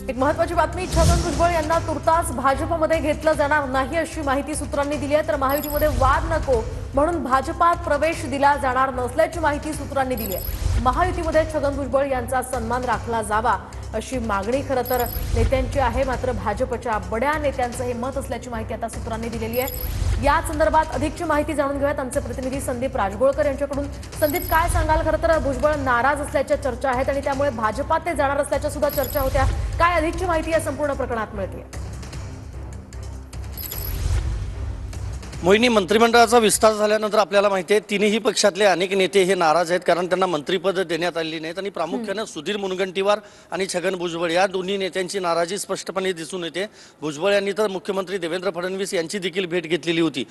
एक महत्त्वाची बातमी, छगन भुजबळ यांना तुर्तास भाजपमध्ये घेतलं जाणार नाही अशी माहिती सूत्रांनी दिली आहे। तर महायुतीमध्ये वाद नको म्हणून भाजपात प्रवेश दिला जाणार नसल्याची माहिती सूत्रांनी दिली आहे। महायुतीमध्ये छगन भुजबळ यांचा सन्मान राखला जावा अशी मागणी खरं तर नेत्यांची आहे, मात्र भाजपच्या बड्या नेत्यांचं हे मत असल्याची माहिती आता सूत्रांनी दिलेली आहे। या संदर्भात अधिकची माहिती जाणून घेऊयात आमचे प्रतिनिधी संदीप राजगोळकर यांच्याकडून। संदीप, काय सांगाल? खरं तर भुजबळ नाराज असल्याच्या चर्चा आहेत आणि त्यामुळे भाजपात ते जाणार असल्याच्या सुद्धा चर्चा होत्या। काय अधिकची माहिती या संपूर्ण प्रकरणात मिळते? मोहिनी, मंत्रिमंडळाचा विस्तार झाल्यानंतर आपल्याला माहिती आहे तिन्ही पक्षातले अनेक नेते हे नाराज आहेत, कारण त्यांना मंत्रिपद देण्यात आलेली नाहीत आणि प्रामुख्याने सुधीर मुनगंटीवार आणि छगन भुजबळ या दोन्ही नेत्यांची नाराजी स्पष्टपणे दिसून येते। भुजबळ यांनी तर मुख्यमंत्री देवेंद्र फडणवीस यांची देखील भेट घेतलेली होती।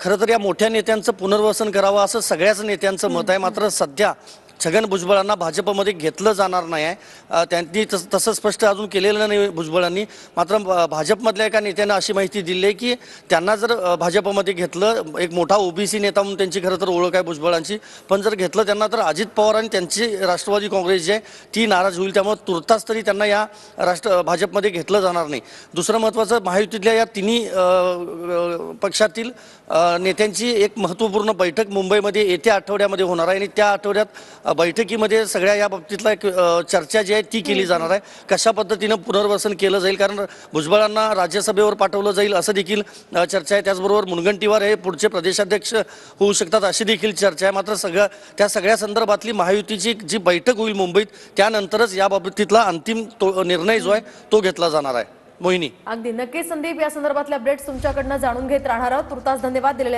खरं तर या मोठ्या नेत्यांचं पुनर्वसन करावं असं सगळ्याच नेत्यांचं मत आहे, मात्र सध्या छगन भुजबळांना भाजपमध्ये घेतलं जाणार नाही आहे। त्यांनी तसं स्पष्ट अजून केलेलं नाही भुजबळांनी, मात्र भाजपमधल्या एका नेत्यानं अशी माहिती दिली आहे की त्यांना जर भाजपमध्ये घेतलं, एक मोठा ओबीसी नेता म्हणून त्यांची खरं तर ओळख आहे भुजबळांची, पण जर घेतलं त्यांना तर अजित पवार आणि त्यांची राष्ट्रवादी काँग्रेस जी आहे ती नाराज होईल, त्यामुळे तुर्तास तरी त्यांना या भाजपमध्ये घेतलं जाणार नाही। दुसरं महत्त्वाचं, महायुतीतल्या या तिन्ही पक्षातील नेत्यांची एक महत्त्वपूर्ण बैठक मुंबईमध्ये येत्या आठवड्यामध्ये होणार आहे आणि त्या आठवड्यात बैठकीमध्ये सगळ्या या बाबतीतला एक चर्चा जी आहे ती केली जाणार आहे। कशा पद्धतीनं पुनर्वसन केलं जाईल, कारण भुजबळांना राज्यसभेवर पाठवलं जाईल असं देखील चर्चा आहे। त्याचबरोबर मुनगंटीवार हे पुढचे प्रदेशाध्यक्ष होऊ शकतात अशी देखील चर्चा आहे। मात्र त्या सगळ्या संदर्भातली महायुतीची जी बैठक होईल मुंबईत, त्यानंतरच या बाबतीतला अंतिम निर्णय जो आहे तो घेतला जाणार आहे। मोहिनी, अगदी नक्की संदीप, या संदर्भातले अपडेट्स तुमच्याकडनं जाणून घेत राहणार आहोत। तुर्तास धन्यवाद दिलेले